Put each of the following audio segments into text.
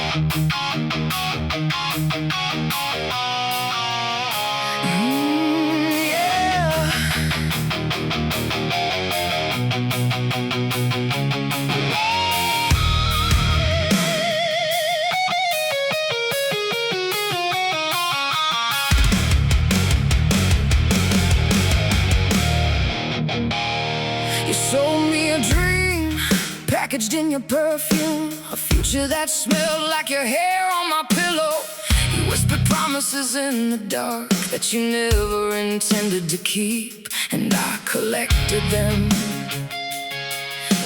Yeah. You sold me a dream, packaged in your perfume, a future that smelled like your hair on my pillow. You whispered promises in the dark that you never intended to keep, and I collected them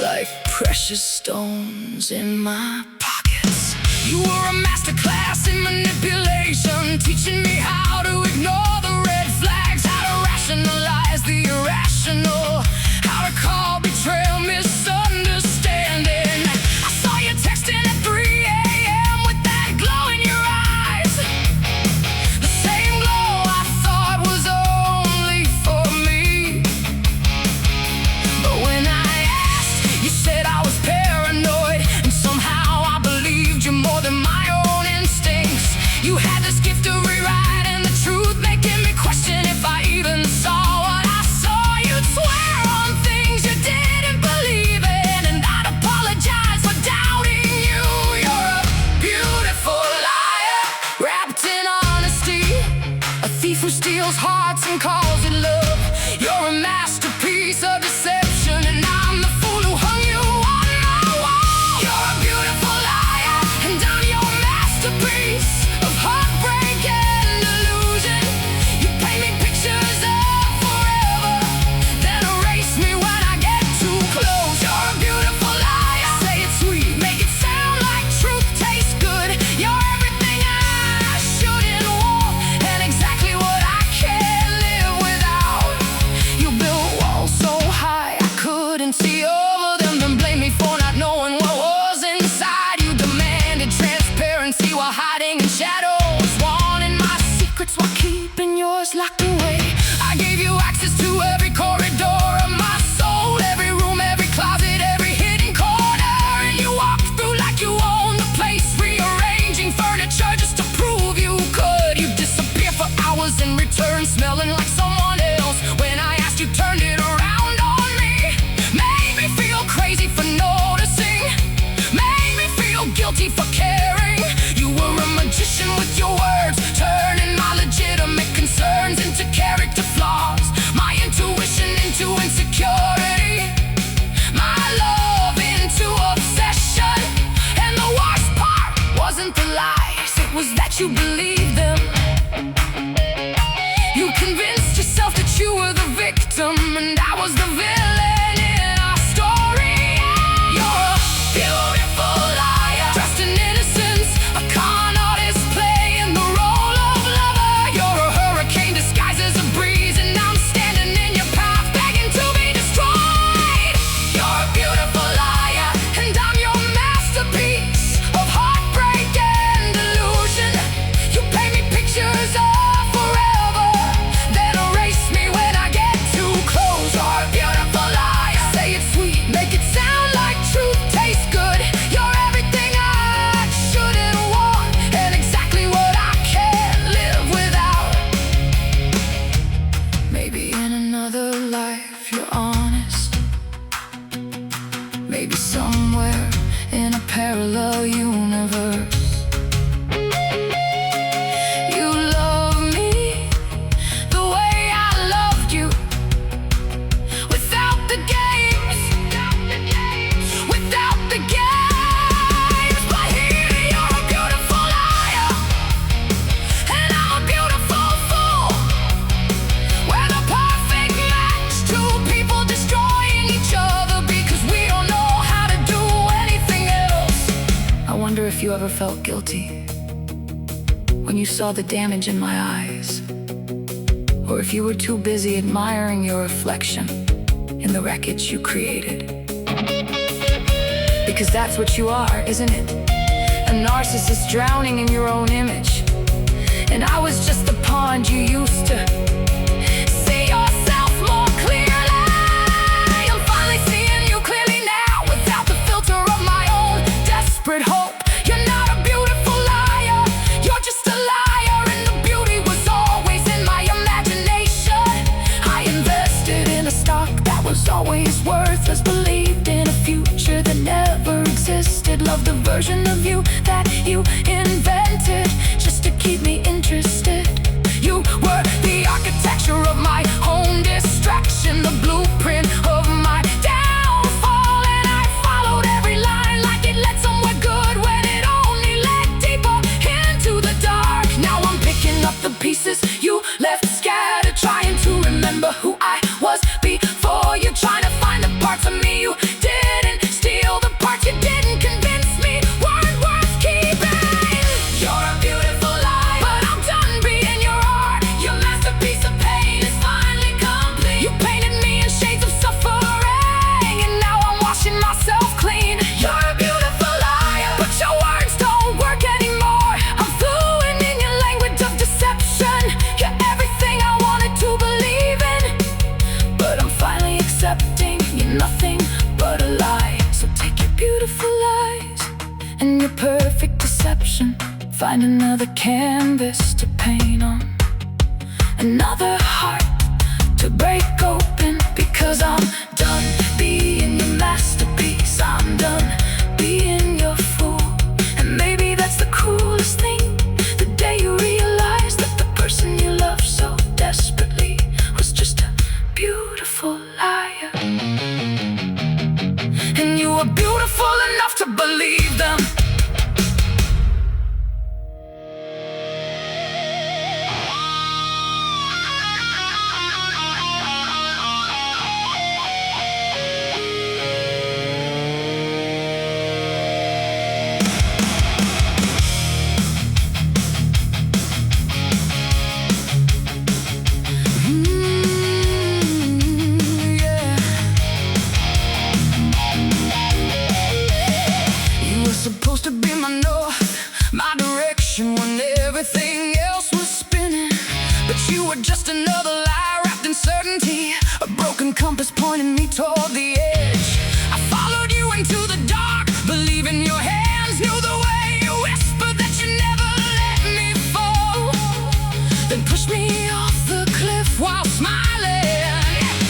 like precious stones in my pockets. You were a masterclass in manipulation, teaching me how to ignore the red flags, how to rationalize the irrational, how to call betrayal misunderstanding. I saw you texting at 3 a.m. with that glow in your eyes, the same glow I thought was only for me. But when I asked, you said I was paranoid, and somehow I believed you more than my own instincts. You had this gift of rewriting the truth, making me question if I even saw what I saw. You'd swear on things you didn't believe in, and I'd apologize for doubting you. You're a beautiful liar, wrapped in honesty, a thief who steals hearts and calls it love. You're a masterpiece of deception, and I'm the fool who hung you on my wall. You're a beautiful liar, and I'm your masterpiece of heartbreak and illusion. You paint me pictures of forever, then erase me when I get too close. You're a beautiful liar, say it sweet, make it sound like truth tastes good. You're everything I shouldn't want, and exactly what I can't live without. You built walls so high I couldn't see over them, then blame me for not knowing what was inside. You demanded transparency while hiding in shadows, wanting my secrets while keeping yours locked away. I gave you access to every corridor of my soul, every room, every closet, every hidden corner, and you walked through like you owned the place, rearranging furniture just to prove you could. You disappear for hours and return smelling like someone else. When I asked, you turned it around on me, made me feel crazy for noticing, made me feel guilty for caring. You were a magician with your words, turning my legitimate concerns into character flaws, my intuition into insecurity, my love into obsession. And the worst part wasn't the lies, it was that you believed them. You convinced yourself that you were the victim, and I was the villain in our story. You're a beautiful liar, dressed in innocence, a con artist playing the role of lover. You're a hurricane disguised as a breeze, and I'm standing in your path begging to be destroyed. You're a beautiful liar, and I'm your masterpiece of heartbreak and illusion. You paint me pictures of forever, then erase me when I get too close. You're a beautiful liar, say it sweet, make it sound like truth tastes good. You're everything I shouldn't want, and exactly what I can't live without. Maybe in another life you're honest, maybe somewhere in a parallel universe. You love me the way I loved you, without the games, without the games. But here you're a beautiful liar, and I'm a beautiful fool. We're the perfect match, two people destroying each other because we don't know how to do anything else. I wonder if you ever felt guilty when you saw the damage in my eyes, or if you were too busy admiring your reflection in the wreckage you created. Because that's what you are, isn't it? A narcissist drowning in your own image. And I was just the pond you used to see yourself more clearly. I'm finally seeing you clearly now, without the filter of my own desperate hope. You're not a beautiful version of you that you invented just to keep me interested. You were the architecture of my home distraction, the blueprint of my downfall, and I followed every line like it led somewhere good when it only led deeper into the dark. Now I'm picking up the pieces you left scattered, trying to remember who I was before you, trying to find the parts of me you didn't steal, the parts you didn't convince me weren't worth keeping. You're a beautiful lie, but I'm done being your art. Your masterpiece of pain is finally complete. You painted me in shades of suffering, and now I'm washing myself clean. You're a beautiful liar, but your words don't work anymore. I'm fluent in your language of deception. You're everything I wanted to believe in, but I'm finally accepting you're nothing but a lie. So take your beautiful lies and your perfect deception, find another canvas to paint on, another heart to break open, because I'm done being your masterpiece. I'm done being your fool. And maybe that's the coolest thing, the day you realize that the person you love so desperately was just a beautiful liar. And you were beautiful enough to believe them. Supposed to be my north, my direction when everything else was spinning, but you were just another lie wrapped in certainty, a broken compass pointing me toward the edge. I followed you into the dark, believing your hands knew the way. You whispered that you never let me fall, then pushed me off the cliff while smiling.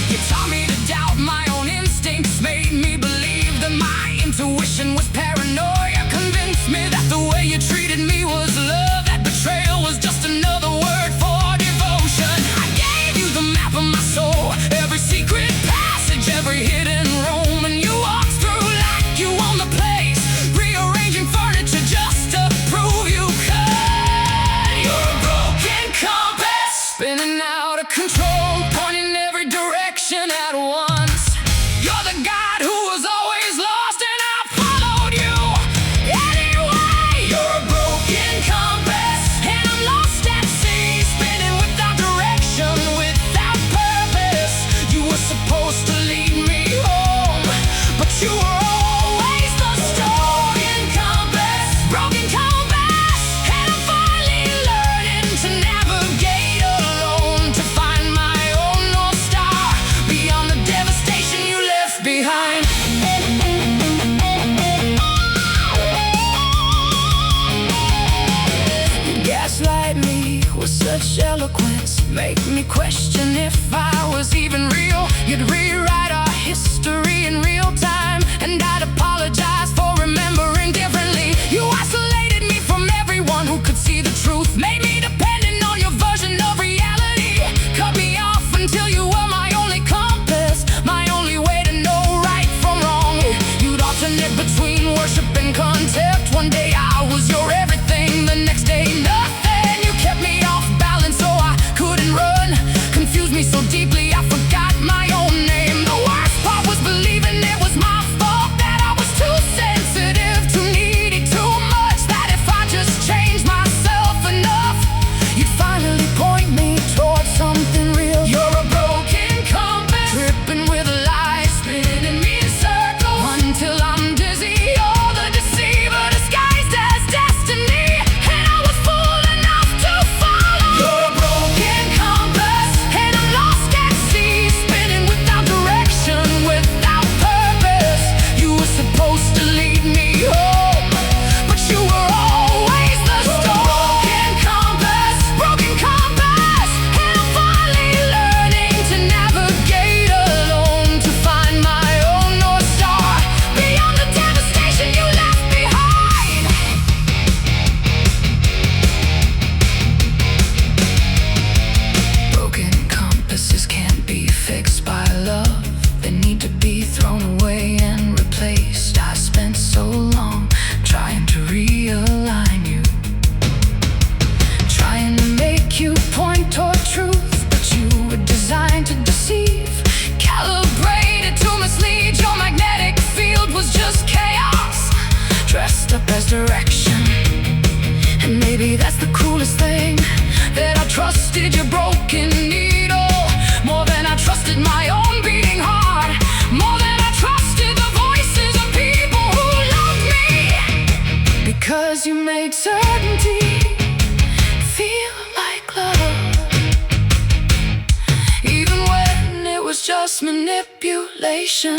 You taught me to doubt my own instincts, made me believe that my intuition was paranoid. Me that the way you treated me was love, that betrayal was just another word for devotion. I gave you the map of my soul, every secret passage, every hidden room, and you walked through like you own the place, rearranging furniture just to prove you could. You're a broken compass, spinning out of control, pointing every direction at once. You're the God who was always lost, and I followed you. Supposed to lead me home, but you were always the stolen compass, broken compass. And I'm finally learning to navigate alone, to find my own North Star beyond the devastation you left behind. You gaslight me with such eloquence, make me question if I was even real. You'd rewrite our history in real time, and I'd apologize for remembering differently. You isolated me from everyone who could see the truth, made me dependent on your version of reality, cut me off until you were my only compass, my only way to know right from wrong. You'd alternate between worship and contempt. One day I was your everything, the next day nothing. You kept me off balance so I couldn't run, confused me so deeply I forgot my own name. And maybe that's the cruelest thing, that I trusted your broken needle more than I trusted my own beating heart, more than I trusted the voices of people who loved me. Because you made certainty feel like love, even when it was just manipulation.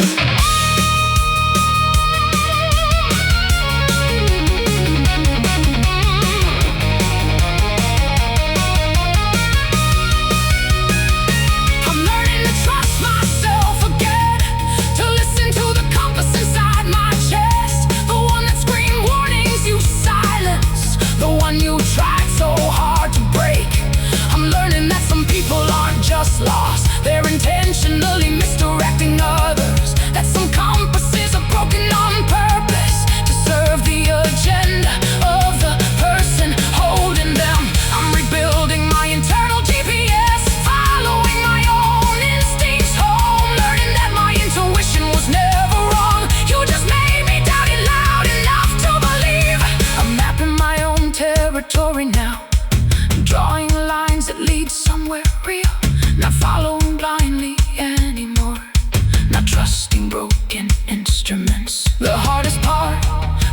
Lost, they're intentionally misdirecting others, that some compasses are broken on purpose to serve the agenda of the person holding them. I'm rebuilding my internal GPS, following my own instincts home, learning that my intuition was never wrong. You just made me doubt it loud enough to believe. I'm mapping my own territory now, drawing lines that lead somewhere real. Not following blindly anymore, not trusting broken instruments. The hardest part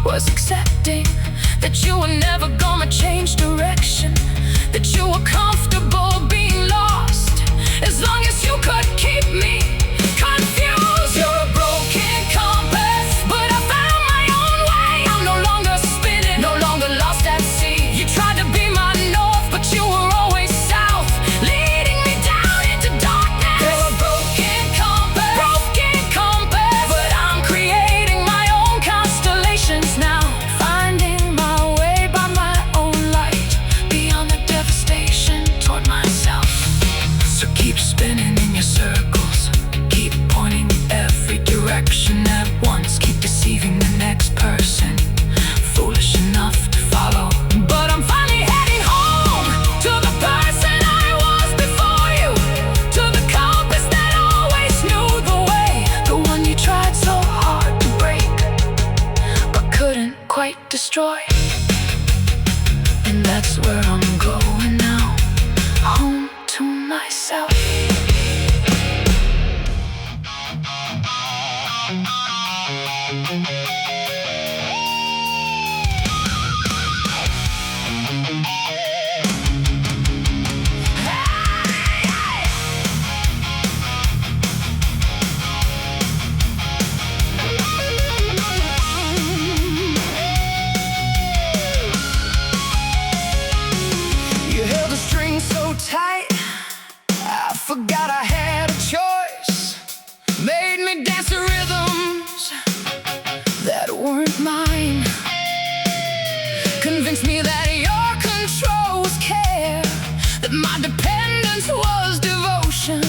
was accepting that you were never gonna change direction, that you were comfortable being lost as long as you could keep me confused. You're a broken compass, but I found my own way. I'm no longer spinning, no longer lost at sea. You tried to be my north, but you were always south, leading me down into darkness. You're a broken compass, but I'm creating my own constellations now, finding my way by my own light, beyond the devastation toward myself. So keep spinning in your circles, keep pointing every direction at once, keep deceiving the next person, foolish enough to follow. But I'm finally heading home to the person I was before you, to the compass that always knew the way, the one you tried so hard to break but couldn't quite destroy. And that's where I'm going now, home to myself. You held the string so tight, I forgot I had a choice. Made me dance to rhythms that weren't mine. Convinced me that your control was care, that my dependence was devotion.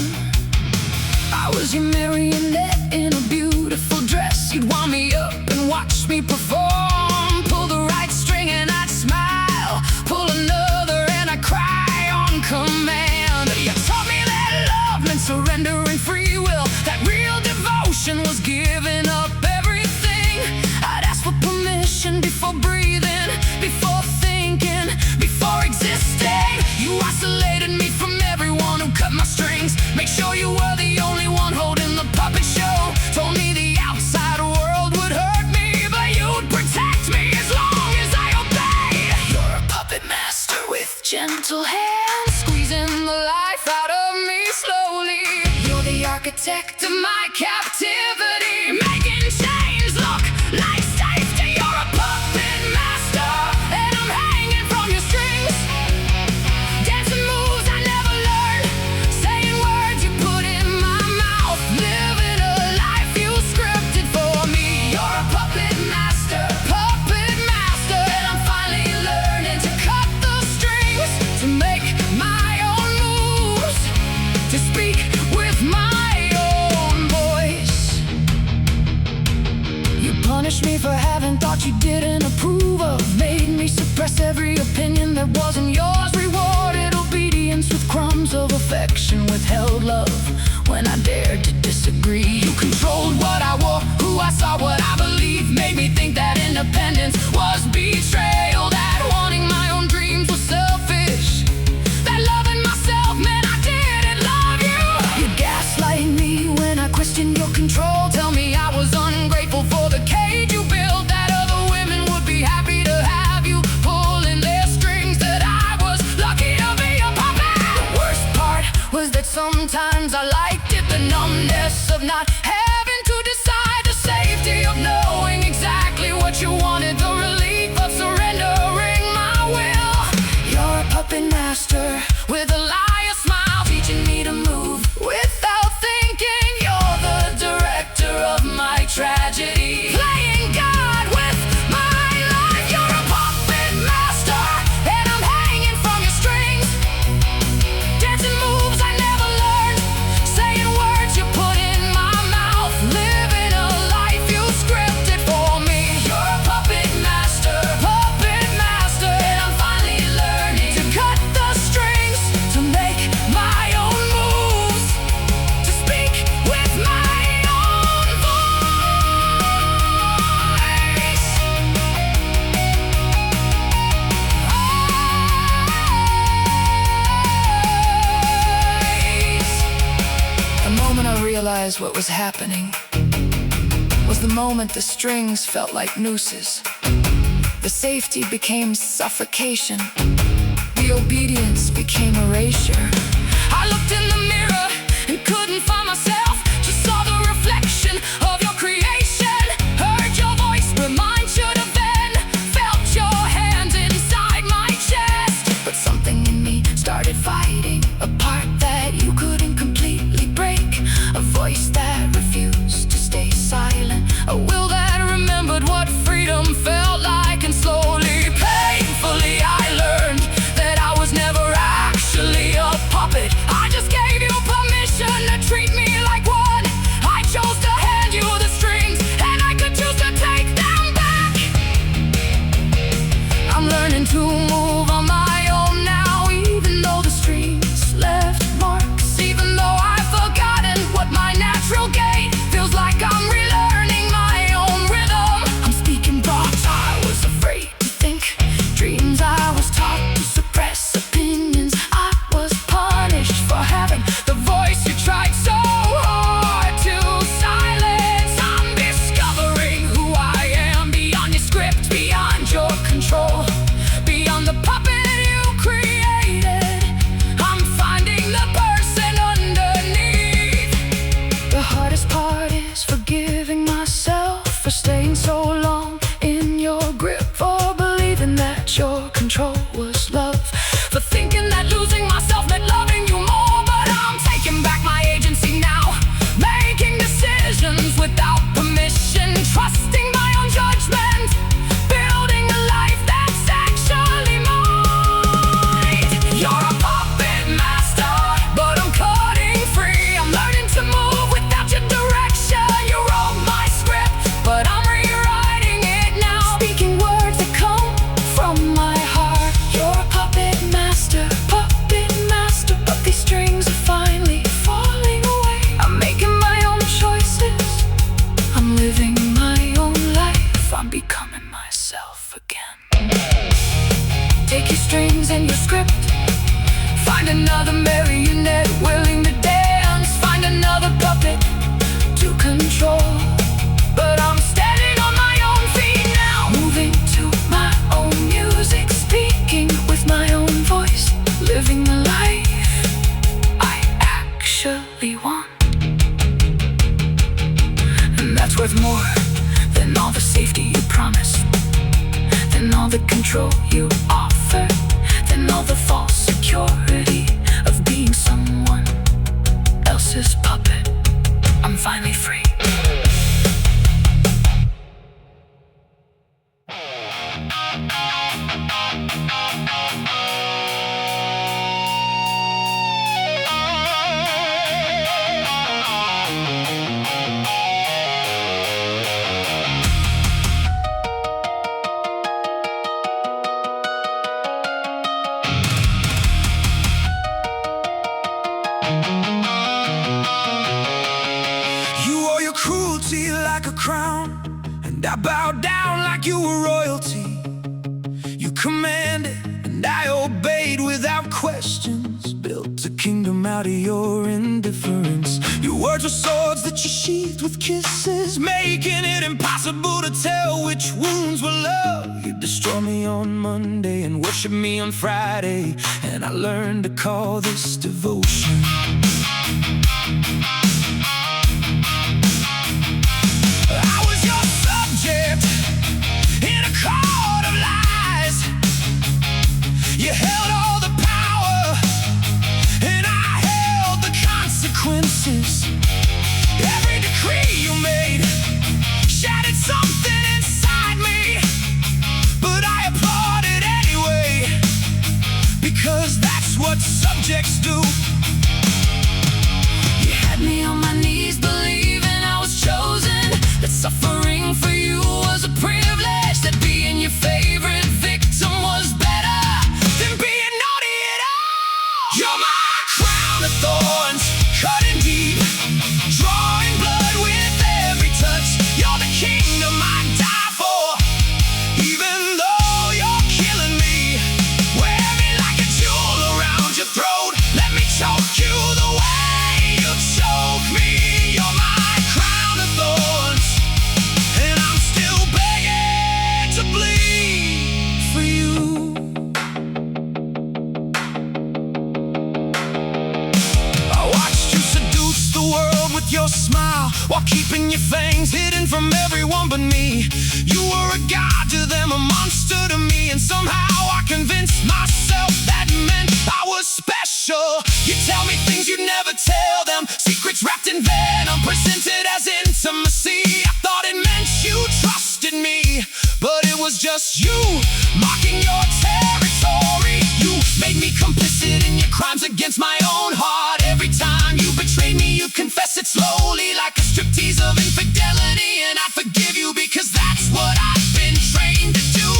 I was your marionette in a beautiful dress. You'd wind me up and watch me perform. Pull the right string and I'd smile, pull another and I'd cry on command. You taught me that love meant surrendering free will, that real devotion was giving up everything. I'd ask for permission before breathing, before thinking, before existing. You isolated me from everyone who cut my strings, make sure you were the only one holding the puppet show. Told me the outside world would hurt me, but you'd protect me as long as I obeyed. You're a puppet master with gentle hands, squeezing the life out of me slowly. You're the architect of my captivity, making chains look like safety. You're a puppet master, and I'm hanging from your strings, dancing moves I never learned, saying words you put in my mouth, living a life you scripted for me. You're a puppet master, and I'm finally learning to cut the strings, to make my own moves, to speak with my own voice. You punished me for having thoughts you didn't approve of, made me suppress every opinion that wasn't yours, rewarded obedience with crumbs of affection, withheld love when I dared to disagree. You controlled what I wore, who I saw, what I believed, made me think that independence was betrayal, that wanting my own realized what was happening was the moment the strings felt like nooses. The safety became suffocation. The obedience became erasure. I looked in the mirror and couldn't find myself. Just saw the reflection of your creation. Heard your voice, where mine should have been. Felt your hand inside my chest. But something in me started fighting, a part that you couldn't completely break. A voice that refused to stay silent. A will that remembered what freedom felt like. And slowly, painfully, I learned that I was never actually a puppet. I just gave you permission to treat me like one. I chose to hand you the strings, and I could choose to take them back. I'm learning to move on my own now, even though the strings left marks. Even though I've forgotten what my natural gait feels like, I'm relearning my own rhythm. I'm speaking thoughts I was afraid to think, dreams I was taught to suppress, opinions I was punished for having, the voice you tried so hard to silence. I'm discovering who I am, beyond your script, beyond your control, beyond the puppet you created. I'm finding the person underneath. The hardest part is forgiving myself for staying so long in your grip, for believing that your control was love, for thinking that losing myself meant loving you more. But I'm taking back my agency now, making decisions without permission, trusting my own judgment, building a life that's actually mine. You're a puppet master, but I'm cutting free. I'm learning to move without your direction. You wrote my script, but I'm rewriting it now, speaking words that come from my heart. You're a puppet master, but these strings are finally falling away. I'm making my own choices, I'm living my own life, I'm becoming myself again. Take your strings and your script, find another marionette willing to dance, find another puppet to control. But I'm standing on my own feet now, moving to my own music, speaking with my own voice, living the life I actually want. And that's worth more than all the safety you promised, than all the control you offer, than all the false security of being someone else's puppet. I'm finally free. You wore your cruelty like a crown, and I bowed down like you were royalty. You commanded, and I obeyed without questions. Built a kingdom out of your indifference. Your words were swords that you sheathed with kisses, making it impossible to tell which wounds were love. You destroy me on Monday and worship me on Friday, and I learned to call this devotion. I was your subject in a court of lies. You held all the power, and I held the consequences. Every decree you made shattered something inside me, but I applauded anyway, because that's what subjects do. You had me on my knees, believing I was chosen, that suffering for you was a privilege, that being your favorite victim was better than being naughty at all. You're my crown of thorns, cutting deep, drawing blood with every touch. You're the kingdom I die for, even though you're killing me. Wear me like a jewel around your throat, let me choke you the way you choke me. You're my while keeping your fangs hidden from everyone but me. You were a god to them, a monster to me, and somehow I convinced myself that meant I was special. You tell me things you'd never tell them, secrets wrapped in venom, presented as intimacy. I thought it meant you trusted me, but it was just you mocking your territory. You made me complicit in your crimes against my own heart. Every time you betrayed me, you confess it slowly, like a striptease of infidelity. And I forgive you because that's what I've been trained to do.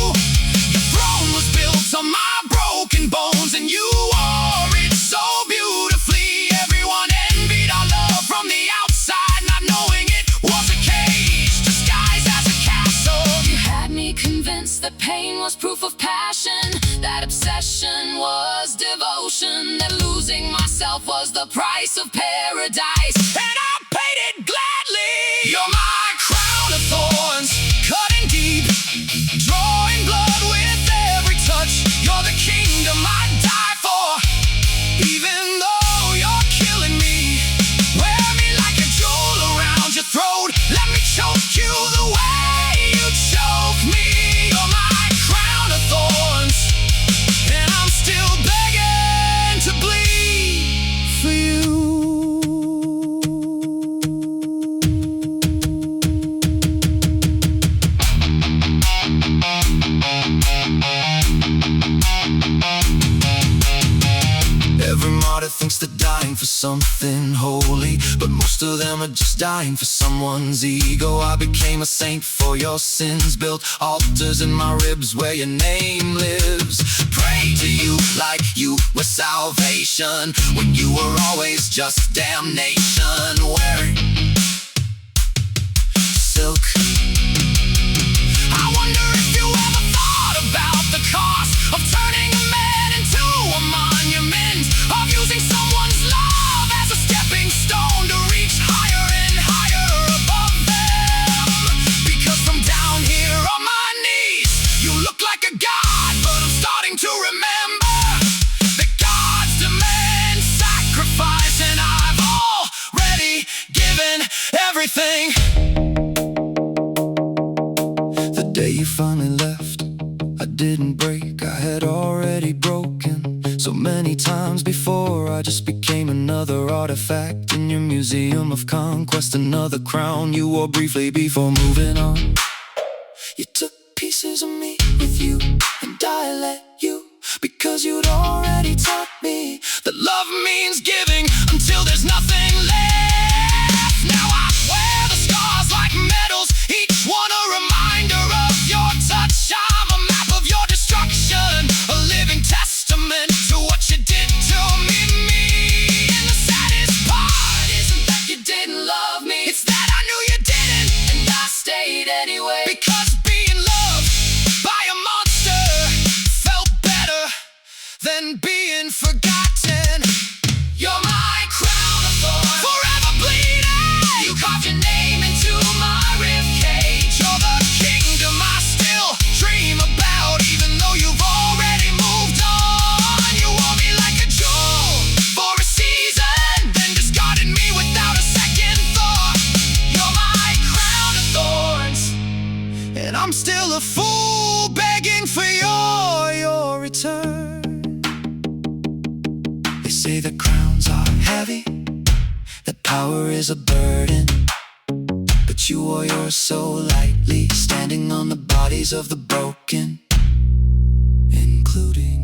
Your throne was built on my broken bones, and you wore it so beautifully. Everyone envied our love from the outside, not knowing it was a cage disguised as a castle. You had me convinced that pain was proof of passion, that obsession was devotion, that losing myself was the price of paradise, and I paid it gladly. You're my crown of thorns, cutting deep, drawing blood with every touch. You're the kingdom I'd die for, even though you're killing me. Wear me like a jewel around your throat, let me choke you the way you choke me. You're my crown of thorns, and I'm still begging to bleed for you. Every martyr thinks they're dying for something holy, but most of them are just dying for someone's ego. I became a saint for your sins, built altars in my ribs where your name lives. Pray to you like you were salvation, when you were always just damnation. Wearing silk, I wonder if you ever thought about the cost of turning a man into a monument, of using someone's love as a stepping stone to reach higher and higher above them. Because from down here on my knees, you look like a god, but I'm starting to remember that gods demand sacrifice, and I've already given everything. The day you finally left, I didn't break, I had already broken so many times before. I just became another artifact in your museum of conquest, another crown you wore briefly before moving on. You took pieces of me with you, and I let you, because you'd already taught me that love means giving until there's nothing left. Now I wear the scars like medals, each one a reminder of your touch. I'm a map of your destruction, a living testament to what you did to me. And the saddest part isn't that you didn't love me, it's that I knew you didn't, and I stayed anyway. Because being loved by a monster felt better than being forgotten. You're my crown of thorns, forever bleeding. You carved your name into my ribcage. You're the kingdom I still dream about, even though you've already moved on. You wore me like a jewel for a season, then discarded me without a second thought. You're my crown of thorns, and I'm still a fool begging for your return. They say that crowns are heavy, that power is a burden, but you wore yours so lightly, standing on the bodies of the broken, including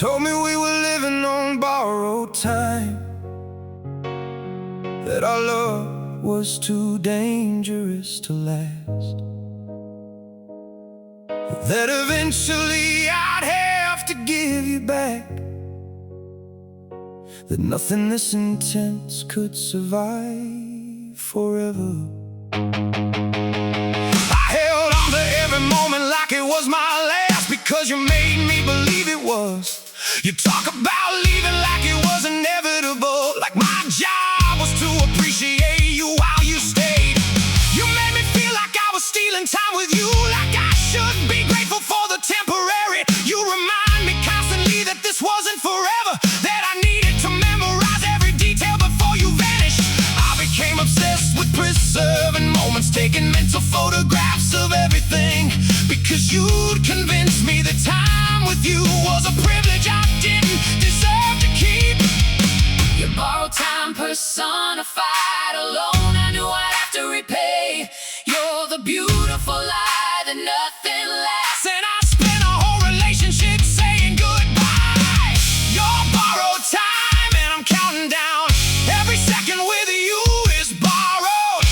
told me we were living on borrowed time, that our love was too dangerous to last, that eventually I'd have to give you back, that nothing this intense could survive forever. I held on to every moment like it was my last, because you made me believe it was. You talk about leaving like it was inevitable, like my job was to appreciate you while you stayed. You made me feel like I was stealing time with you, like I should be grateful for the temporary. You remind me constantly that this wasn't forever, that I needed to memorize every detail before you vanished. I became obsessed with preserving moments, taking mental photographs of everything, because you'd convinced me that time with you was a privilege I didn't deserve to keep. You borrowed time personified, alone I knew I'd have to repay. You're the beautiful lie that nothing lasts, And I spent a whole relationship saying goodbye. Your borrowed time, and I'm counting down. Every second with you is borrowed.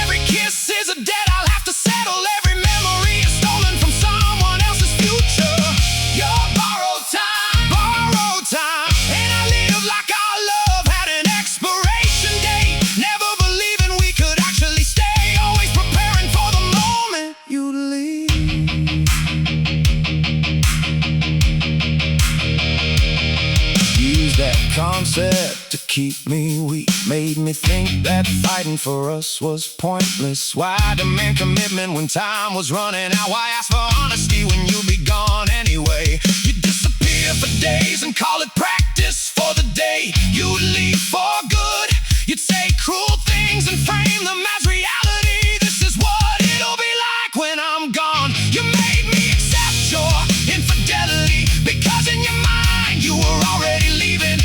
Every kiss is a debt I'll have to settle. Every memory is stolen from someone else's future. Your borrowed time, and I live like our love had an expiration date, never believing we could actually stay, always preparing for the moment you'd leave. Use that concept to keep me weak, made me think that fighting for us was pointless. Why demand commitment when time was running out? Why ask for honesty when you'd be gone anyway? You'd disappear for days and call it practice for the day you'd leave for good. You'd say cruel things and frame them as reality. This is what it'll be like when I'm gone. You made me accept your infidelity, because in your mind you were already leaving.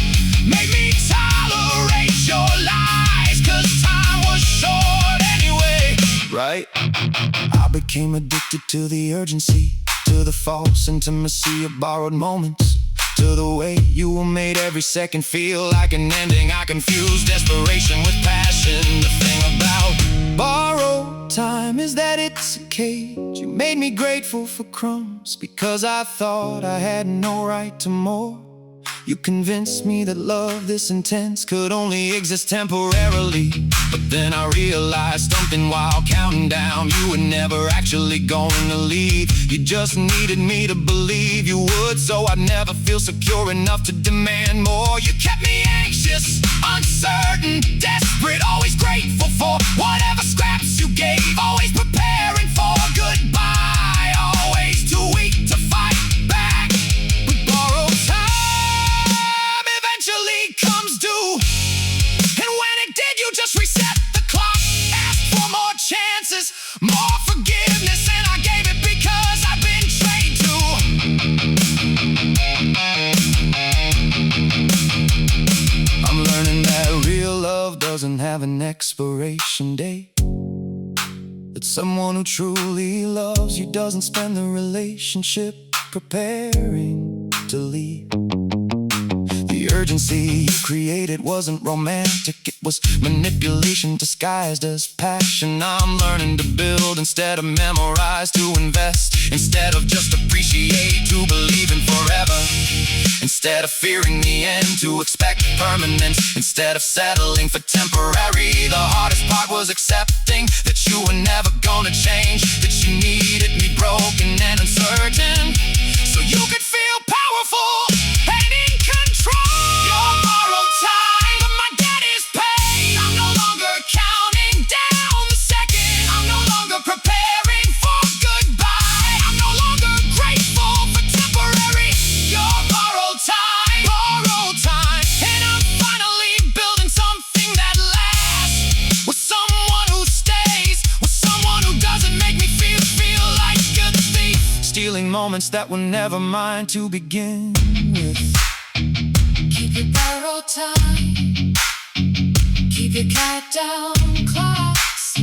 Made me tolerate your lies, cause time was short anyway. Right? I became addicted to the urgency, to the false intimacy of borrowed moments, to the way you made every second feel like an ending. I confused desperation with passion. The thing about borrowed time is that it's a cage. You made me grateful for crumbs, because I thought I had no right to more. You convinced me that love this intense could only exist temporarily. But then I realized something while counting down. You were never actually going to leave. You just needed me to believe you would, so I'd never feel secure enough to demand more. You kept me anxious, uncertain, desperate, always grateful for whatever scraps you gave, always preparing for goodbye, always too weak to fight back. But borrowed time eventually comes due, and when it did, you just reset the clock, asked for more chances, more forgiveness, and I gave it because I've been trained to. I'm learning that real love doesn't have an expiration date, that someone who truly loves you doesn't spend the relationship preparing to leave. The urgency you created wasn't romantic, it was manipulation disguised as passion. I'm learning to build instead of memorize, to invest instead of just appreciate, to believe in forever instead of fearing the end, to expect permanence instead of settling for temporary. The hardest part was accepting that you were never gonna change, that you needed me broken and uncertain, so you could feel powerful and in control. Your borrowed time, but my debt is paid. I'm no longer counting down the second. I'm no longer preparing for goodbye. I'm no longer grateful for temporary. Your borrowed time, and I'm finally building something that lasts, with someone who stays, with someone who doesn't make me feel like a thief, stealing moments that were never mine to begin with. Keep your borrowed time, keep your countdown clocks,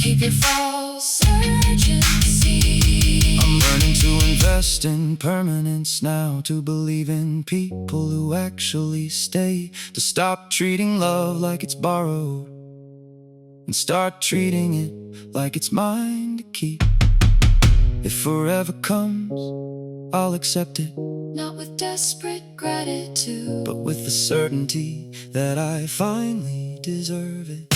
keep your false urgency. I'm learning to invest in permanence now, to believe in people who actually stay, to stop treating love like it's borrowed and start treating it like it's mine to keep. If forever comes, I'll accept it, Not with desperate gratitude, but with the certainty that I finally deserve it.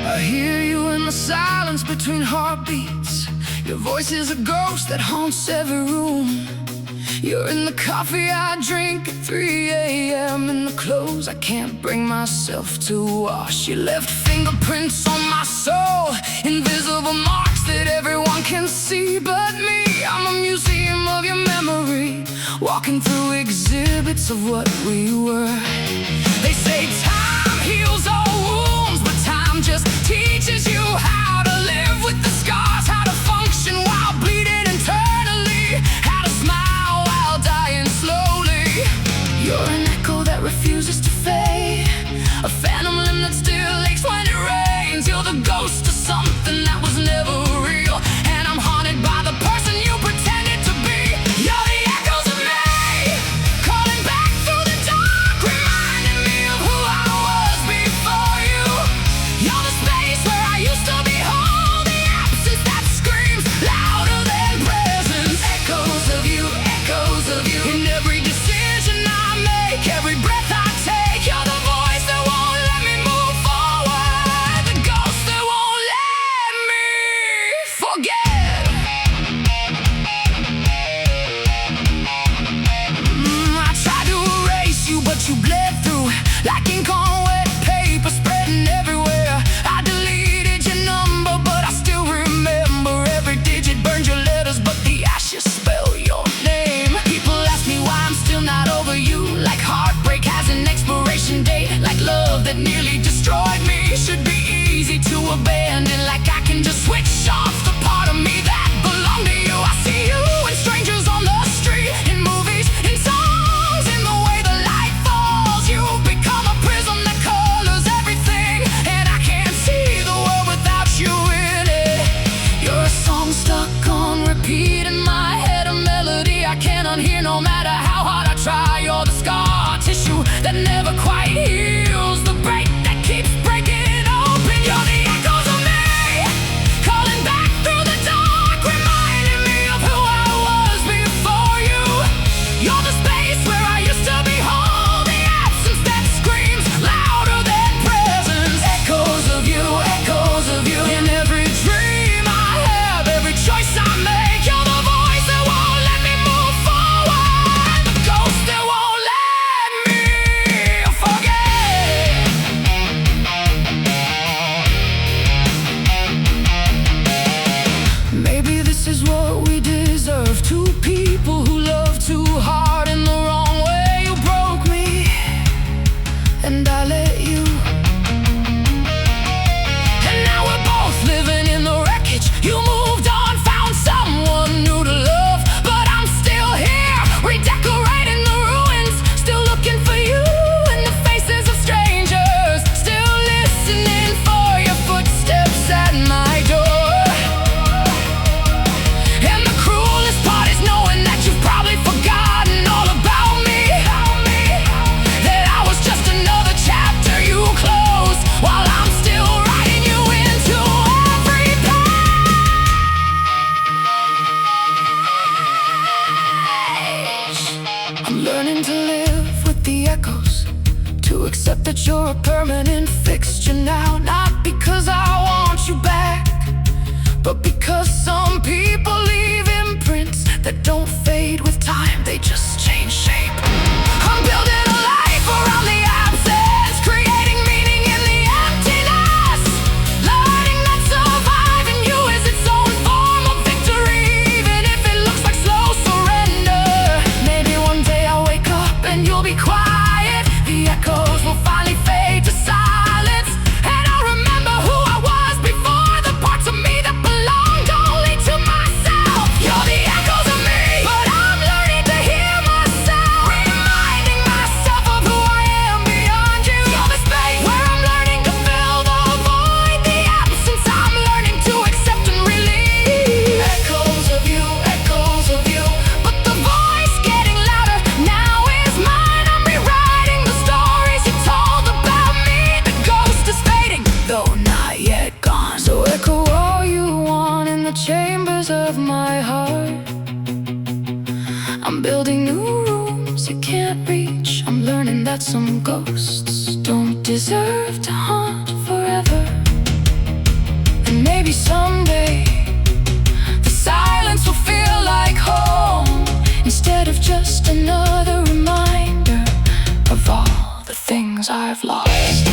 I hear you in the silence between heartbeats. Your voice is a ghost that haunts every room. You're in the coffee I drink at 3 a.m. in the clothes I can't bring myself to wash. You left fingerprints on my soul, invisible marks that everyone can see but me. I'm a museum of your memory, walking through exhibits of what we were. They say time heals all wounds, but time just teaches you how to live with the scars, how to function while bleeding internally, how to smile while dying slowly. You're an echo that refuses to fade, a phantom limb that still aches when it rains. You're the ghost of something that was never real, and I'm haunted by the person you pretended to be. You're the echoes of me, calling back through the dark, reminding me of who I was before you. You're the space where I used to be whole, the absence that screams louder than presence. Echoes of you, in every decision I make, every breath I take. You're the voice that won't let me move forward, the ghost that won't let me forget. I tried to erase you, but you bled through like ink on wet paper, spreading everywhere. I deleted your number, but I still remember every digit. Burned your letters, but the ashes spell your name. People ask me why I'm still not over you, like heartbreak has an expiration date, like love that nearly destroyed me should be easy to abandon, like I can just switch off the part of me that belonged to you. I see you in strangers on the street, in movies, in songs, in the way the light falls. You've become a prism that colors everything, and I can't see the world without you in it. You're a song stuck on repeat in my head, a melody I can't unhear no matter how hard I try. You're the scar tissue that never quite heals, the break that keeps breaking open. You're the echoes of me, calling back through the dark, reminding me of who I was before you. You're the space where I used to be whole, the absence that screams louder than presence. Echoes of you, in every dream I have, every choice I make. You're the voice that won't let me move forward, the ghost that won't let me forget. Maybe this is what we deserve, two people who love too hard in the wrong way. You broke me, and I let you, and now we're both living in the wreckage. You moved on, found someone new to love, but I'm still here, redecorating the ruins, still looking for you in the faces of strangers, still listening for your footsteps at my door. And the cruelest part is knowing that you've probably forgotten all about me, that I was just another chapter you closed, while I'm still writing you into every page. I'm learning to live with the echoes, to accept that you're a permanent fixture now, not because I want you back, but because some people leave imprints that don't fade with time, they just change shape. I'm building a life around the absence, creating meaning in the emptiness, learning that surviving you is its own form of victory, even if it looks like slow surrender. Maybe one day I'll wake up and you'll be quiet, the echoes will finally fade to silence, and I'll remember who I was before, the parts of me that belong chambers of my heart. I'm building new rooms you can't reach. I'm learning that some ghosts don't deserve to haunt forever. And maybe someday the silence will feel like home, instead of just another reminder of all the things I've lost.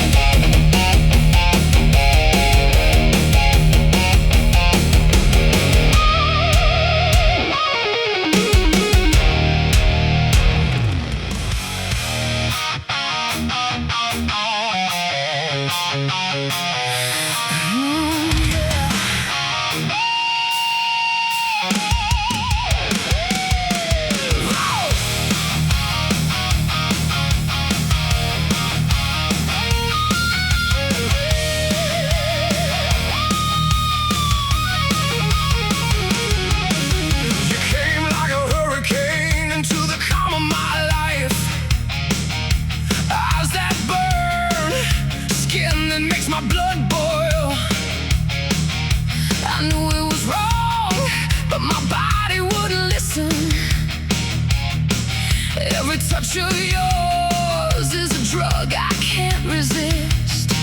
My blood boil. I knew it was wrong, but my body wouldn't listen. Every touch of yours is a drug I can't resist.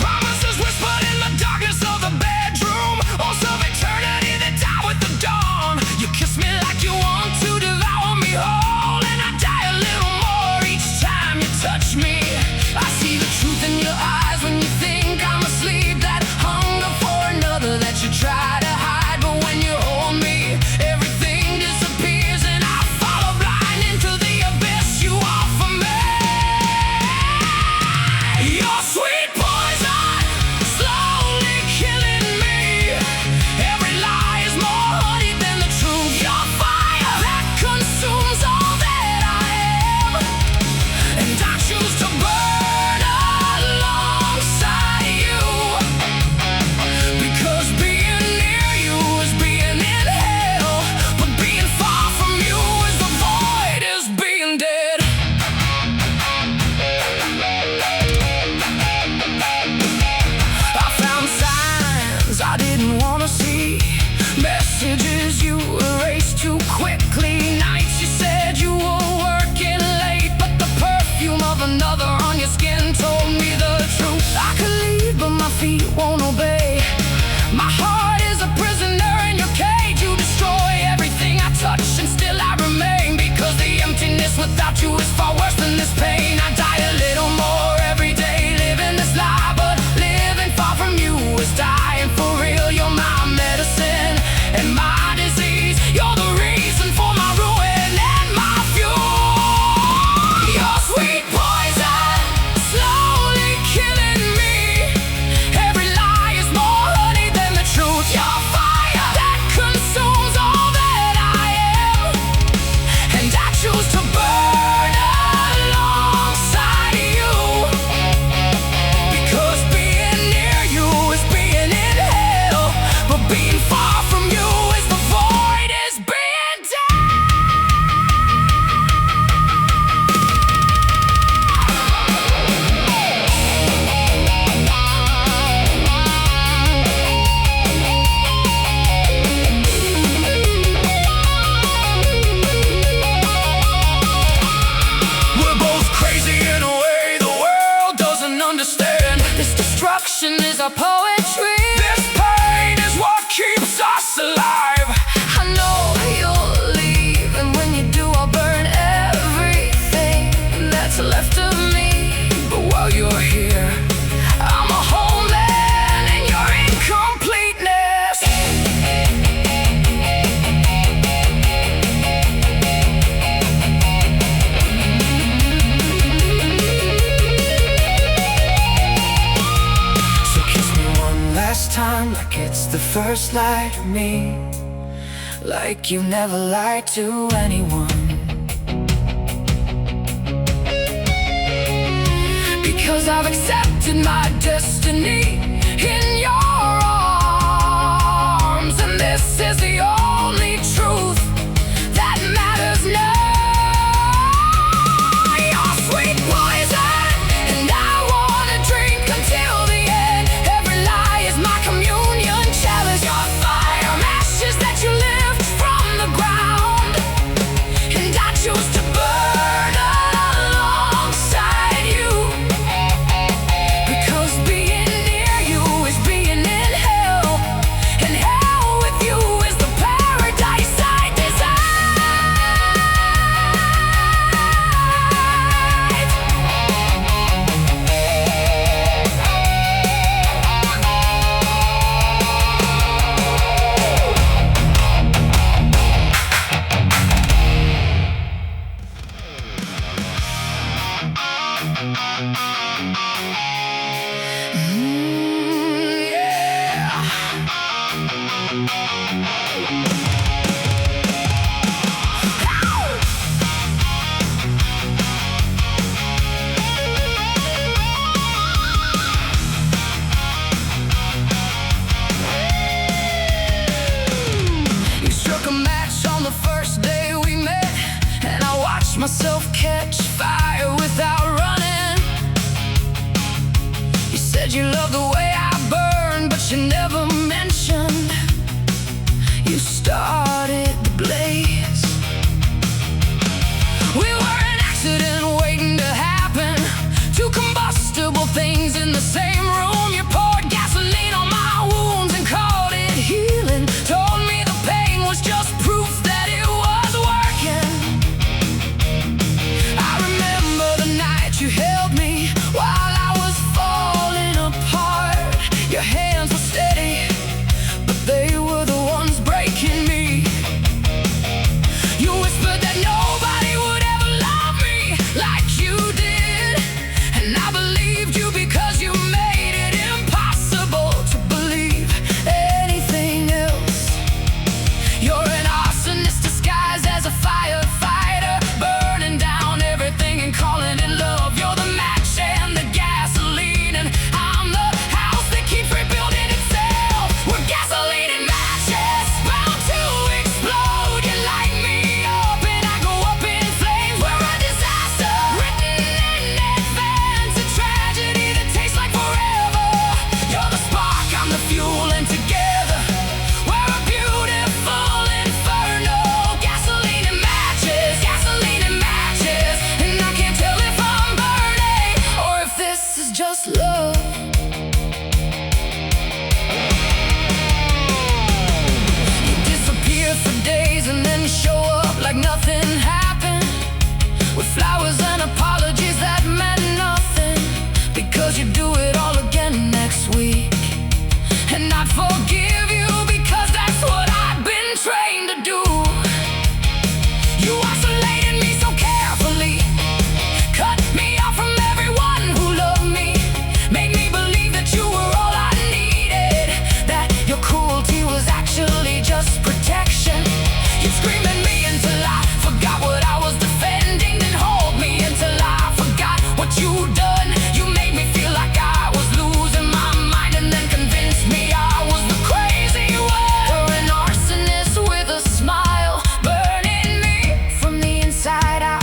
Promises whispered in the darkness of the bedroom, oaths of eternity that die with the dawn. You kiss me like you want to devour me whole, and I die a little more each time you touch me. I see the truth in your eyes when you think I'm asleep. That hunger for another that you try to hide. But when you hold me, everything disappears, and I follow blind into the abyss you offer me. Your sweet poison, slowly killing me. Every lie is more honey than the truth. Your fire that consumes all that I am, and I choose to burn messages you erased too quickly. Nights you said you were working late, but the perfume of another on your skin told me the truth. I could leave, but my feet won't obey. My heart is a prisoner in your cage. You destroy everything I touch, and still I remain, because the emptiness without you is far worse than this pain. I die a little more every day, living this lie, but living far from you is dying for real. You're my medicine and my disease. You're the reason for my ruin and my fuel. Your sweet poison, slowly killing me. Every lie is more honey than the truth. Your fire that consumes all that I am, and I choose to burn alongside you, because being near you is being in hell, but being far from you is the void, is being dead. We're both crazy in a way the world doesn't understand. This destruction is our poetry. This pain is what keeps us alive. I know you'll leave, and when you do I'll burn everything that's left of me. But while you're here, I'm a whole man in your incompleteness. So kiss me one last time, like it's the first light of me, like you never lied to anyone. Because I've accepted my destiny in your arms, and this is the only truth that matters now. Your sweet poison, and I wanna drink until the end. Every lie is my communion chalice. you loved the way I burned, but you never mentioned you started the blaze. We were an accident waiting to happen, two combustible things in the same room. You poured gasoline on my wounds and called it healing. Told me the pain was just proof that it was working. I remember the night you held me while I was falling apart. Your hands were steady, but they were the ones breaking me. You whispered that nobody would ever love me like you did, and I believed you because you made it impossible to believe anything else. You're an arsonist disguised as a firefighter, burning down everything and calling it love. You're the match and the gasoline, and I'm the house that keeps rebuilding itself. We're gasoline and matches, bound to explode. You light me up and I go up in flames. We're a disaster, written in advance, a tragedy that tastes like forever. You're the spark, I'm the fuel, and together we're a beautiful inferno. Gasoline and matches, and I can't tell if I'm burning or if this is just love. You disappear for days and then show up like nothing happened, with flowers and apologies that meant nothing, because you do it all again next week. And I'd forgive you because that's what I've been trained to do. You isolated me so carefully, cut me off from everyone who loved me, made me believe that you were all I needed, that your cruelty was actually just protection. You'd scream at me until I forgot what I was defending, then hold me until I forgot what you'd done. You made me feel like I was losing my mind, and then convinced me I was the crazy one. You're an arsonist with a smile, burning me from the inside out.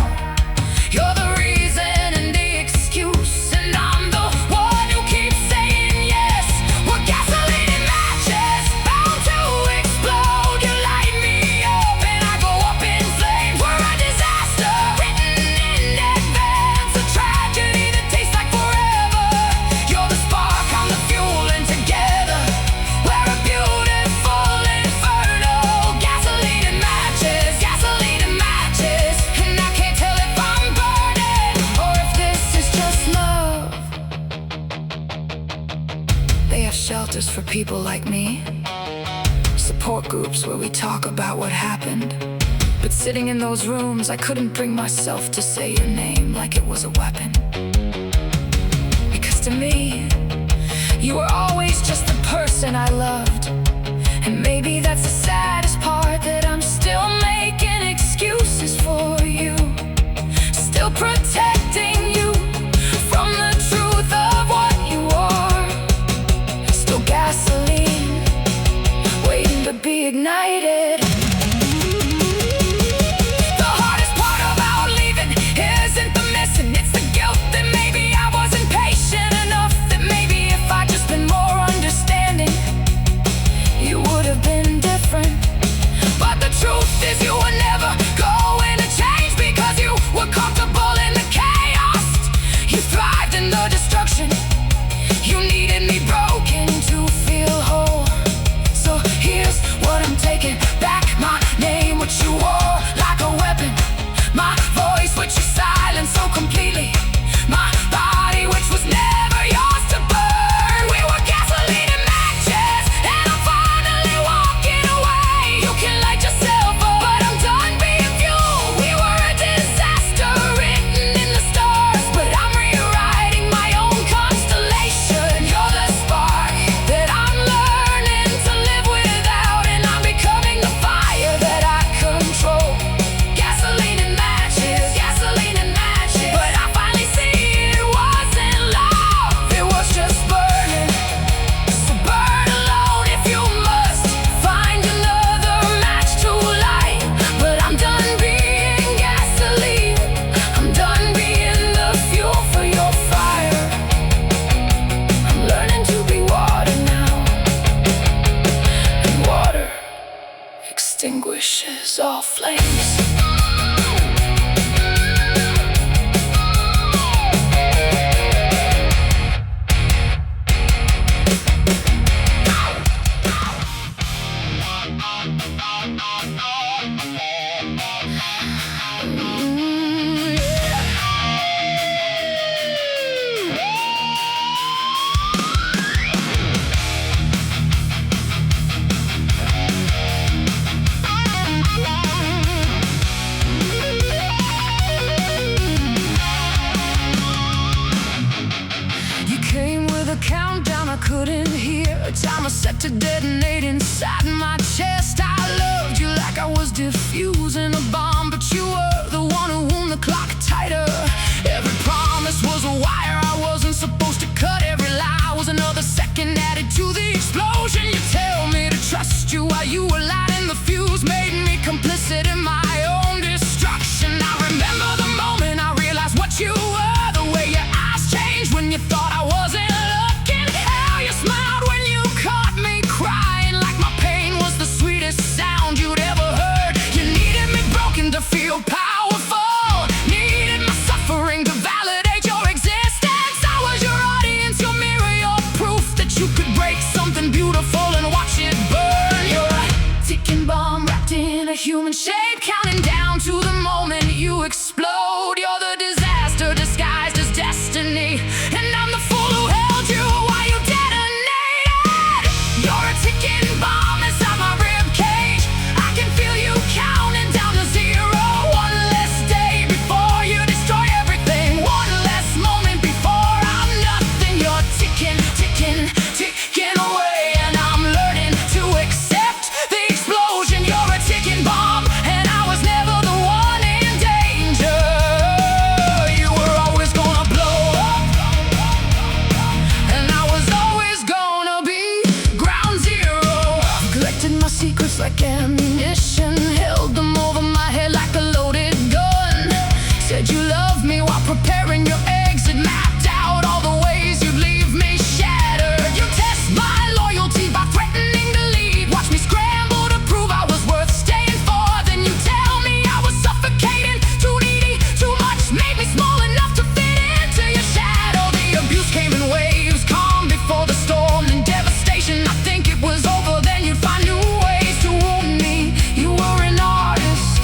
You're the reason and the excuse, and I'm the one who keeps saying yes. We're gasoline and matches, bound to explode. You light me up and I go up in flames. We're a disaster, written in advance, a tragedy that tastes like forever. You're the spark, I'm the fuel, and together we're a beautiful inferno. Gasoline and matches, and I can't tell if I'm burning or if this is just love. They have shelters for people like me, support groups where we talk about what happened. But sitting in those rooms, I couldn't bring myself to say your name like it was a weapon. Because to me, you were always just the person I loved. And maybe that's the saddest part, that I'm still making excuses for you, still protecting you from the truth of what you are. Still gasoline, waiting to be ignited. The hardest part about leaving isn't the missing, it's the guilt that maybe I wasn't patient enough, that maybe if I'd just been more understanding, you would have been different. saw flames. Countdown I couldn't hear, a timer set to detonate inside my chest. I loved you like I was diffusing a bomb, but you were the one who wound the clock tighter. Every promise was a wire I wasn't supposed to cut. Every lie was another second added to the explosion. You tell me to trust you while you were lighting the fuse, made me complicit in my own destruction. I remember the moment I realized what you were, the way your eyes changed when you thought I wasn't. Smiled when you caught me crying, like my pain was the sweetest sound you'd ever heard. You needed me broken to feel powerful, needed my suffering to validate your existence. I was your audience, your mirror, your proof that you could break something beautiful and watch it burn. You're a ticking bomb wrapped in a human shape, counting down to the moment you explode. You're the disaster disguised as destiny, and I'm the fool who held you while you did. You're a ticking bomb inside my ribcage. I can feel you counting down to zero. One less day before you destroy everything. One less moment before I'm nothing. You're ticking, ticking, ticking away, and I'm learning to accept the explosion. You're a ticking bomb, and I was never the one in danger. You were always gonna blow up, and I was always gonna be my secrets like ammunition, held them over my head like a loaded gun. Said you loved me while preparing your exit, mapped out all the ways you'd leave me shattered. You test my loyalty by threatening to leave, watch me scramble to prove I was worth staying for. Then you tell me I was suffocating, too needy, too much, made me small enough to fit into your shadow. The abuse came in waves, calm before the storm and devastation. I think it was over, then you'd find new ways to wound me. You were an artist,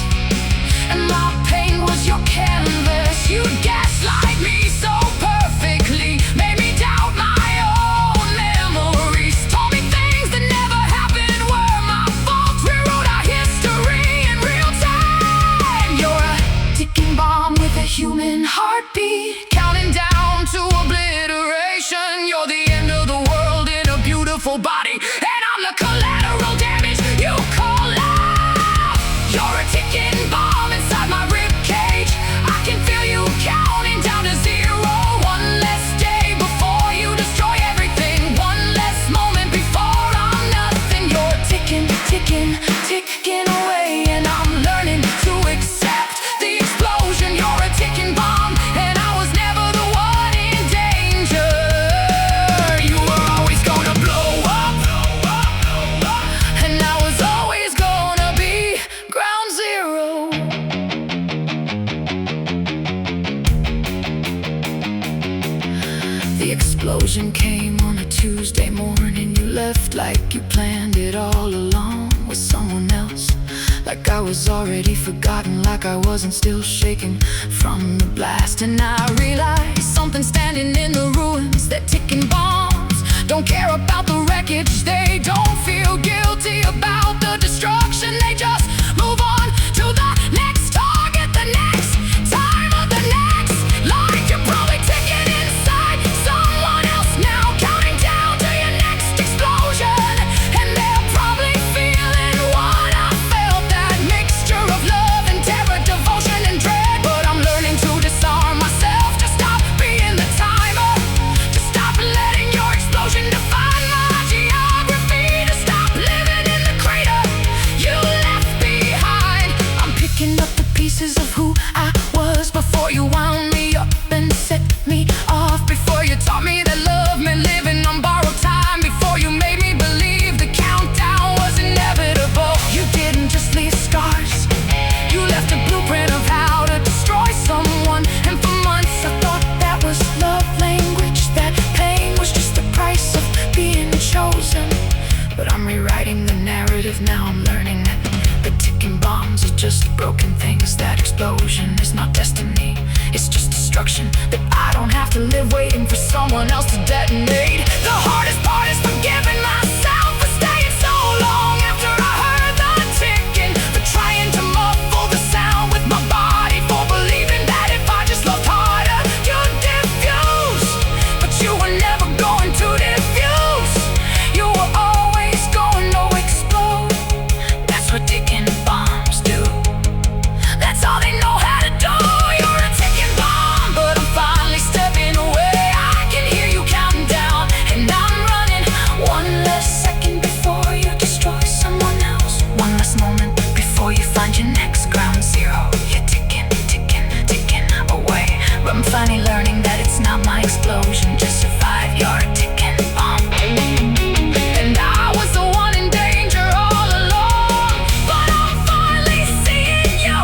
and my pain was your canvas. You'd gaslight me so perfectly, made me doubt my own memories, told me things that never happened were my fault, rewrote our history in real time. You're a ticking bomb with a human heartbeat, counting down to obliteration. You're the end of the world in a beautiful body, and I'm the collateral damage you call love. You're a ticking bomb inside my ribcage. I can feel you counting down to zero. One less day before you destroy everything. One less moment before I'm nothing. You're ticking, ticking, ticking away, and I'm learning to accept the explosion. You're a ticking bomb, and I was never the one in danger. You were always gonna blow up, and I was always gonna be ground zero. The explosion came on a Tuesday morning. You left like you planned it all along with someone else, like I was already forgotten, like I wasn't still shaking from the blast. And I realized something standing in the ruins, that ticking bombs don't care about the wreckage. They don't feel guilty about the destruction. They just move on to the next target, the next time of the next life. You're probably ticking inside someone else now, counting down to your next explosion. And they're probably feeling what I felt, that mixture of love and terror, devotion and dread. But I'm learning to disarm myself, to stop being the timer, to stop letting your explosion define my geography, to stop living in the crater you left with. Now I'm learning that the ticking bombs are just broken things. That explosion is not destiny, it's just destruction. That I don't have to live waiting for someone else to detonate. The hardest part is forgiving myself for staying so long after I heard the ticking, for trying to muffle the sound with my body, for believing that if I just loved harder you'd diffuse. But you were never going to diffuse, you were always going to explode. That's what ticking bombs do, that's all they know how to do. You're a ticking bomb, but I'm finally stepping away. I can hear you counting down, and I'm running. One less second before you destroy someone else, one less moment before you find your next ground zero. You're ticking, ticking, ticking away, but I'm finally learning that it's not my explosion. Just survive, you're a ticking bomb. And I was the one in danger all along, but I'm finally seeing you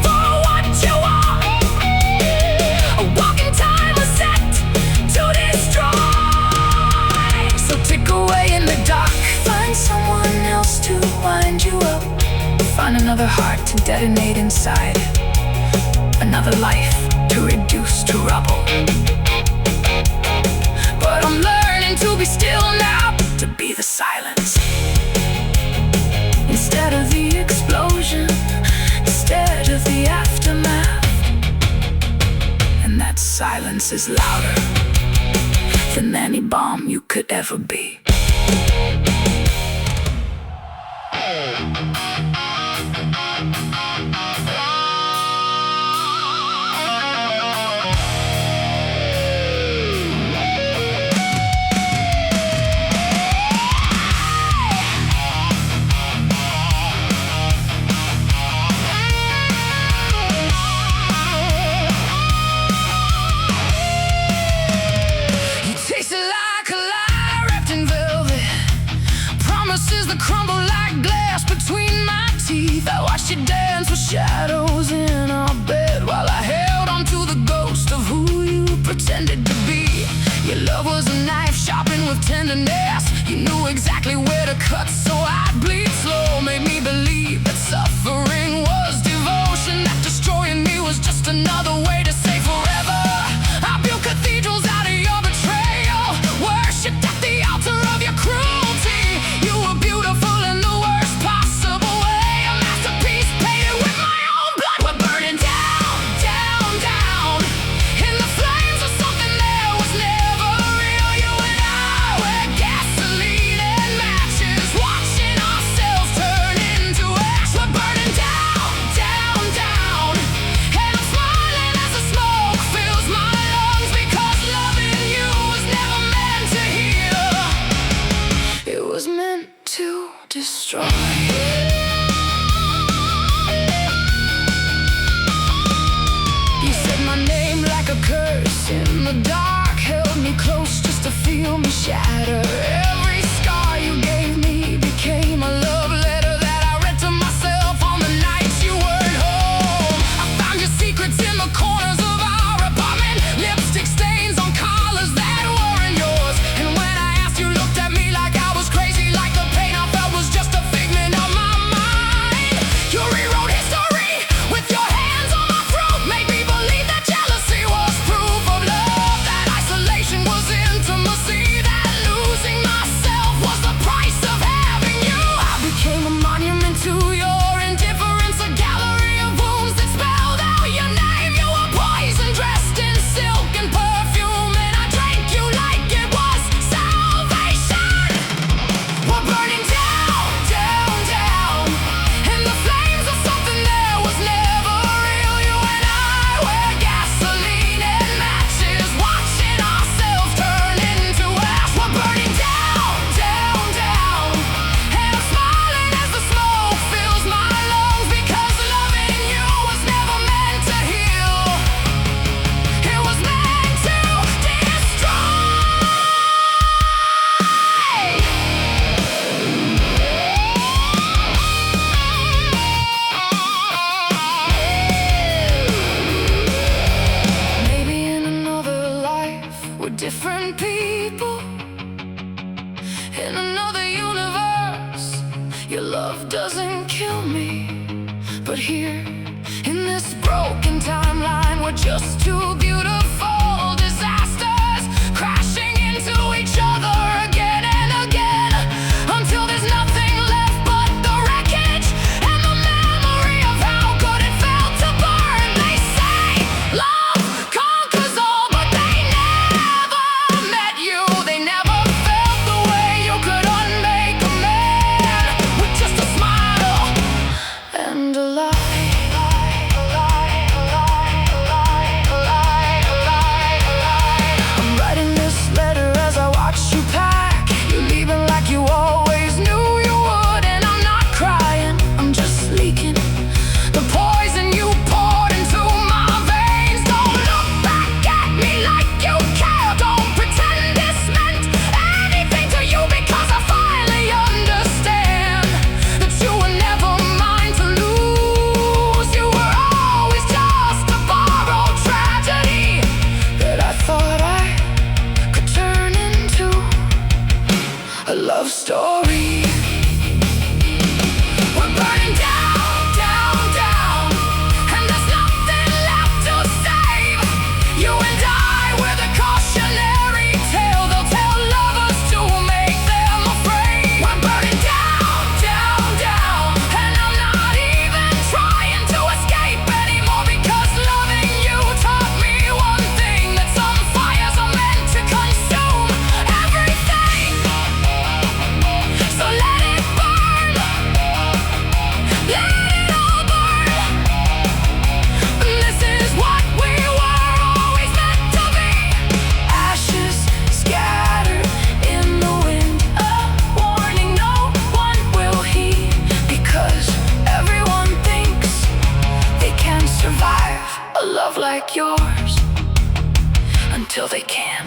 for what you are. A walking time was set to destroy. So tick away in the dark, find someone else to wind you up, find another heart to detonate inside, another life to reduce to rubble. But I'm learning to be still now, to be the silence instead of the explosion, instead of the aftermath. And that silence is louder than any bomb you could ever be. Tasted like a lie wrapped in velvet, promises that crumble like glass between my teeth. I watched you dance with shadows in our bed, while I held on to the ghost of who you pretended to be. Your love was a knife sharpened with tenderness, you knew exactly where to cut so I'd bleed slow. Made me believe that suffering was devotion, that destroying me was just another way to say forever. I built cathedrals out of your betrayal, worshipped at the altar of your cruelty. You were beautiful in the worst possible way, a masterpiece painted with my own blood. We're burning down, down, down in the flames of something that was never real. You and I were gasoline and matches, watching ourselves turn into ash. We're burning down, down, down, and I'm smiling as the smoke fills my lungs, because loving you was never meant to heal, it was meant to destroy. You said my name like a curse in the dark, held me close just to feel me shatter. Every scar you gave me became a love letter that I read to myself on the nights you weren't home. I found your secrets in the corners of our apartment, lipstick stains on collars that weren't yours. And when I asked, you looked at me like I was crazy, like the pain I felt was just a figment of my mind. You rewrote history with your hands on my throat, made me believe that jealousy was proof of love, that isolation was intimacy, that losing myself was the price of having you. I became a monument to your indifference, a gallery of wounds that spelled out your name. You were poison dressed in silk and perfume, and I drank you like it was salvation. We're burning down, down, down in the flames of something that was never real. You and I were gasoline and matches, watching ourselves turn into ash. We're burning down, down, down, and I'm smiling as the smoke fills my lungs, because loving you was never meant to heal, it was meant to destroy. Maybe in another life we're different people, in another universe love doesn't kill me, but here, in this broken timeline, we're just two beautiful disasters crashing into each other again and again, until there's nothing left but the wreckage and the memory of how good it felt to burn. They say love conquers all, but they never met you. They never felt the way you could unmake a man with just a smile and a lie. I'm writing this letter as I watch you pack. You're leaving like you always knew you would, and I'm not crying, I'm just leaking the poison you poured into my veins. Don't look back at me like you care. Don't pretend this meant anything to you, because I finally understand that you were never mine to lose. You were always just a borrowed tragedy that I thought I could turn into a love story. We're burning down, down, down, and there's nothing left to save. You and I, we're the cautionary tale they'll tell lovers to make them afraid. We're burning down, down, down, and I'm not even trying to escape anymore, because loving you taught me one thing: that some fires are meant to consume everything. So let it burn, let it all burn. This is what we were always meant to be. Ashes scattered in the wind, a warning no one will heed, because everyone thinks they can survive a love like yours until they can.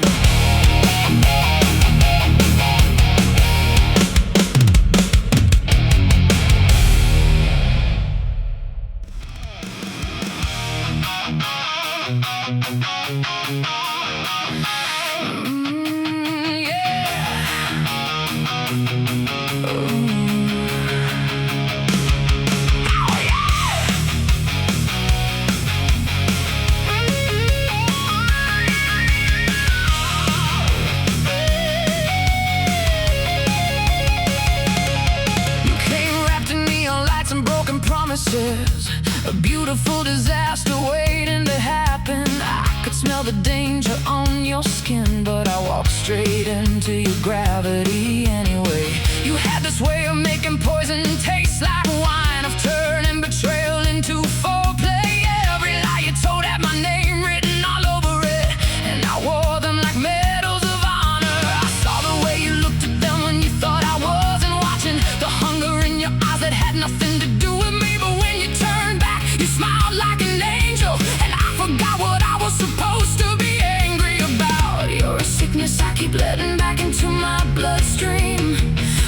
You came wrapped in neon lights and broken promises, a beautiful disaster waiting to happen. I could smell the danger on your skin, but I walked straight into your gravity anyway. You had this way of making poison taste like wine, of turning betrayal into foreplay. Every lie you told had my name written all over it, and I wore them like medals of honor. I saw the way you looked at them when you thought I wasn't watching, the hunger in your eyes that had nothing to do with me. But when you turned back, you smiled like an angel, and I forgot what I was supposed to be angry about. You're a sickness I keep letting back into my bloodstream,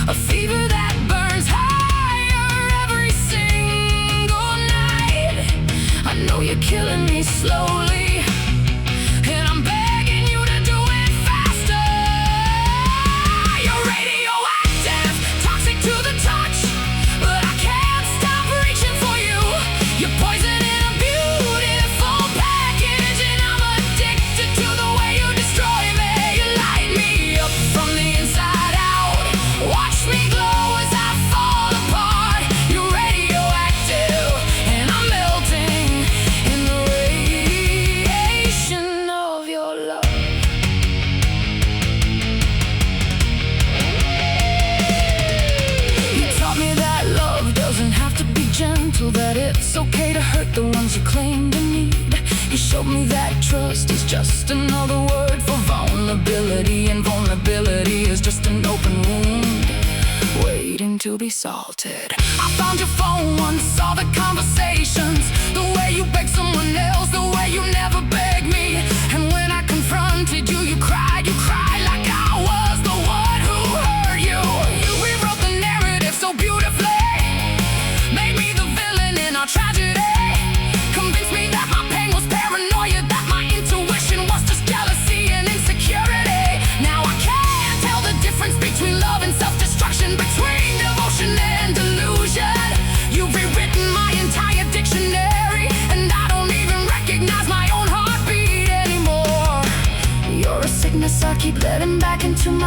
a fever that burns higher every single night. I know you're killing me slowly, and I'm begging you to do it faster. You're radioactive, toxic to the touch, but I can't stop reaching for you. You're poison in a beautiful package, and I'm addicted to the way you destroy me. You light me up from the inside out, watch me glow as I fall apart. You're radioactive, and I'm melting in the radiation of your love. You taught me that love doesn't have to be gentle, that it's okay to hurt the ones you claim to need. You showed me that trust is just another word for vulnerability, and vulnerability is just an open wound waiting to be salted. I found your phone once, saw the conversations, the way you begged someone else, the way you never begged me. And when I confronted you, you cried like I was the one who hurt you. You rewrote the narrative so beautifully, made me the villain in our tragedy, convinced me that my pain was paranoia, that my intuition was just jealousy and insecurity. Now I can't tell the difference between love and self-destruction, between devotion and delusion.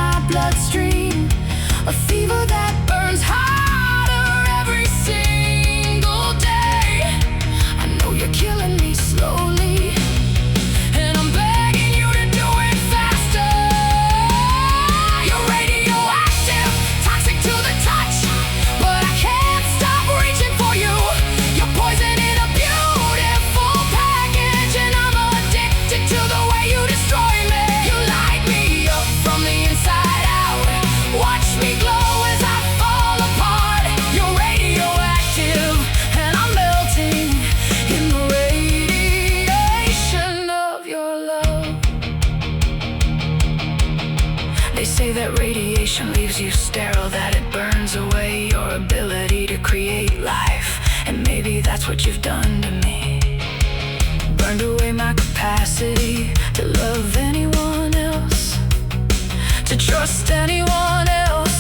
my bloodstream, a fever that burns harder every single day. I know you're killing me slowly, and I'm begging you to do it faster. You're radioactive, toxic to the touch, but I can't stop reaching for you. You're poison in a beautiful package, and I'm addicted to the way you destroy me. You light me up from the inside out, watch me glow as I fall apart. You're radioactive, and I'm melting in the radiation of your love. They say that radiation leaves you sterile, that it burns away your ability to create life. And maybe that's what you've done to me. Burned away my capacity to love anyone else, to trust anyone else,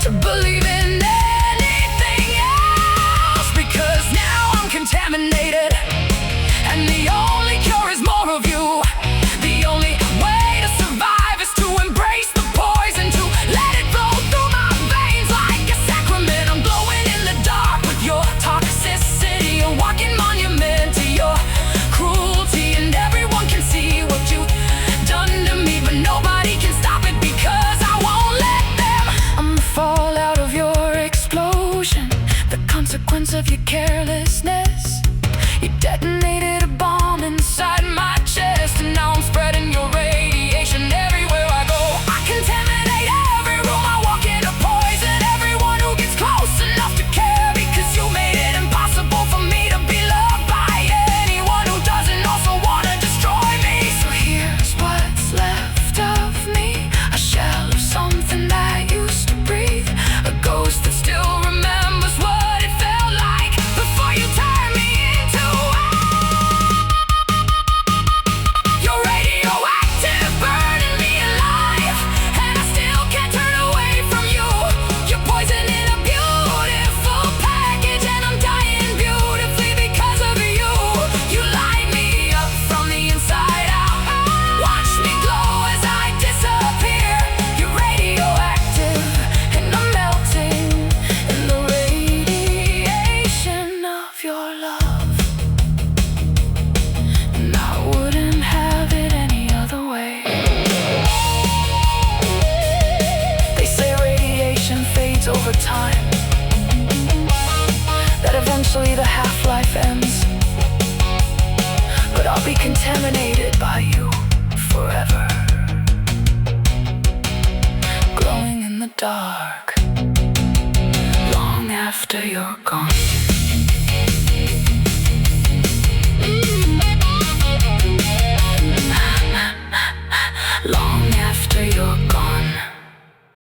to believe in anything else. Because now I'm contaminated, and the only cure is more of you. The only way to survive is to embrace the poison, to let it flow through my veins like a sacrament. I'm glowing in the dark with your toxicity, a walking monument to your cruelty. And everyone can see what you've done to me, but nobody can stop it because I won't let them. I'm the fallout of your explosion, the consequence of your carelessness. You detonated a bomb inside my chest, and now I'm spreading your radiation everywhere I go. I contaminate every room I walk in, to poison everyone who gets close enough to care. Because you made it impossible for me to be loved by anyone who doesn't also want to destroy me. So here's what's left of me, a shell of something that used to breathe, a ghost that still remembers what it felt like before you turned me into you're radioactive, burning me alive, and I still can't turn away from you. You're poison in a beautiful package, and I'm dying beautifully because of you. You light me up from the inside out, watch me glow as I disappear. You're radioactive, and I'm melting in the radiation of your love. And I wouldn't have it any other way. They say radiation fades over time, that eventually the half-life ends. But I'll be contaminated by you forever, glowing in the dark long after you're gone.